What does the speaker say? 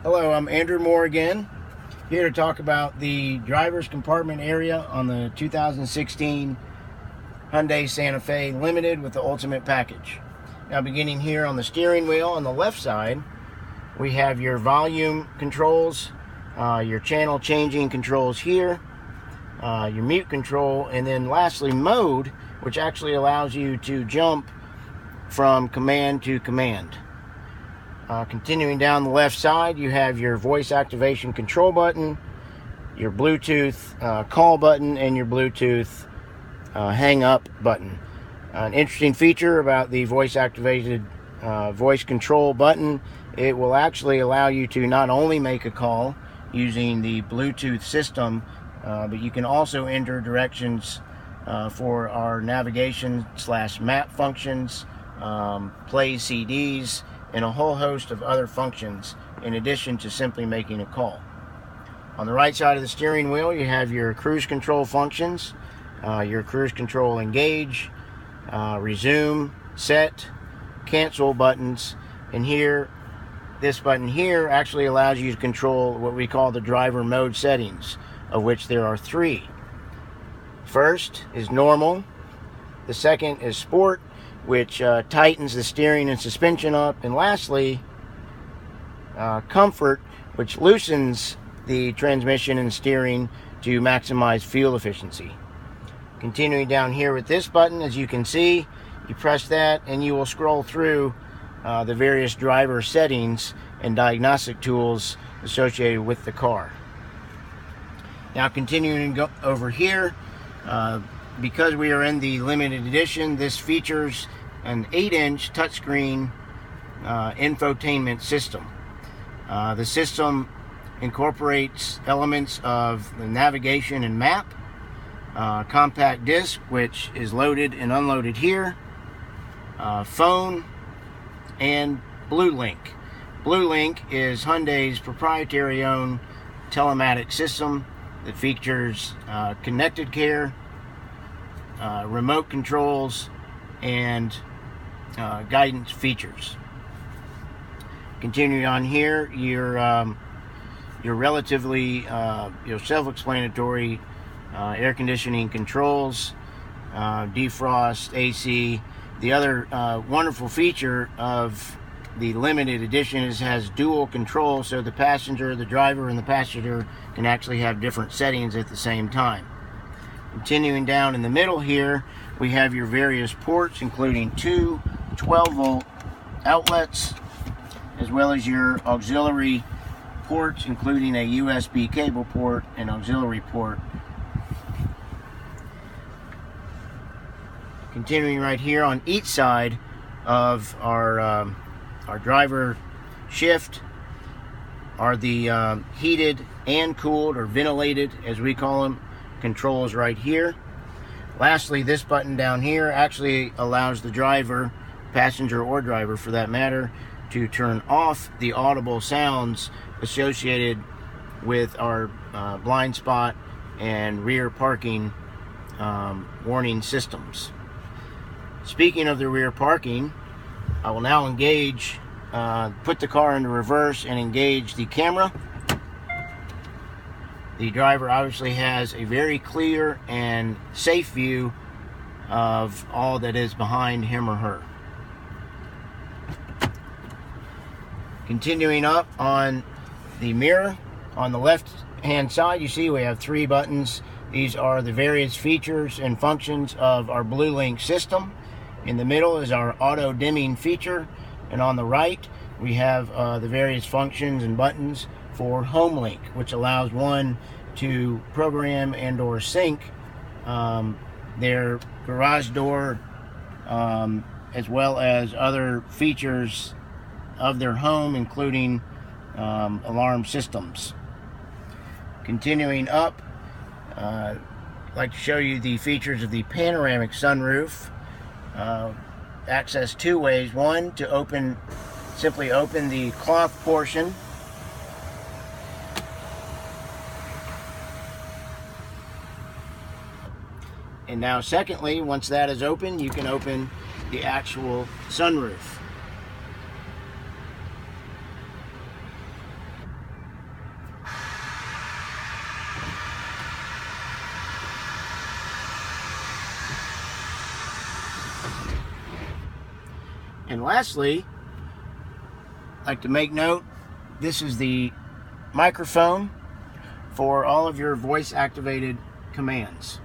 Hello, I'm Andrew Moore again, here to talk about the driver's compartment area on the 2016 Hyundai Santa Fe Limited with the Ultimate Package. Now, beginning here on the steering wheel on the left side, we have your volume controls, your channel changing controls here, your mute control, and then lastly mode, which actually allows you to jump from command to command. Continuing down the left side, you have your voice activation control button, your Bluetooth call button, and your Bluetooth hang up button. An interesting feature about the voice activated voice control button, it will actually allow you to not only make a call using the Bluetooth system, but you can also enter directions for our navigation / map functions, play CDs, and a whole host of other functions in addition to simply making a call. On the right side of the steering wheel, you have your cruise control functions, your cruise control engage, resume, set, cancel buttons, and here, this button here actually allows you to control what we call the driver mode settings, of which there are 3. First is normal, the second is sport, which tightens the steering and suspension up, and lastly, comfort, which loosens the transmission and steering to maximize fuel efficiency. Continuing down here with this button, as you can see, you press that and you will scroll through the various driver settings and diagnostic tools associated with the car. Now, continuing over here, because we are in the limited edition, this features an 8-inch touchscreen infotainment system. The system incorporates elements of the navigation and map, compact disc, which is loaded and unloaded here, phone, and BlueLink. BlueLink is Hyundai's proprietary owned telematic system that features connected care, remote controls, and guidance features. Continuing on here, your relatively self-explanatory air conditioning controls, defrost, AC. The other wonderful feature of the limited edition is has dual control, so the passenger, the driver, and the passenger can actually have different settings at the same time. Continuing down in the middle here, we have your various ports, including 2 12-volt outlets, as well as your auxiliary ports, including a USB cable port and auxiliary port. Continuing right here on each side of our driver shift are the heated and cooled, or ventilated as we call them, controls right here. Lastly, this button down here actually allows the driver, passenger or driver for that matter, to turn off the audible sounds associated with our blind spot and rear parking warning systems. Speaking of the rear parking, I will now engage, put the car into reverse and engage the camera. The driver obviously has a very clear and safe view of all that is behind him or her. Continuing up on the mirror, on the left hand side, you see we have 3 buttons. These are the various features and functions of our BlueLink system. In the middle is our auto dimming feature, and on the right we have the various functions and buttons for HomeLink, which allows one to program and or sync their garage door, as well as other features of their home, including alarm systems. Continuing up, I'd like to show you the features of the panoramic sunroof. Access 2 ways. One, to simply open the cloth portion. And now secondly, once that is open, you can open the actual sunroof. And lastly, I'd like to make note, this is the microphone for all of your voice activated commands.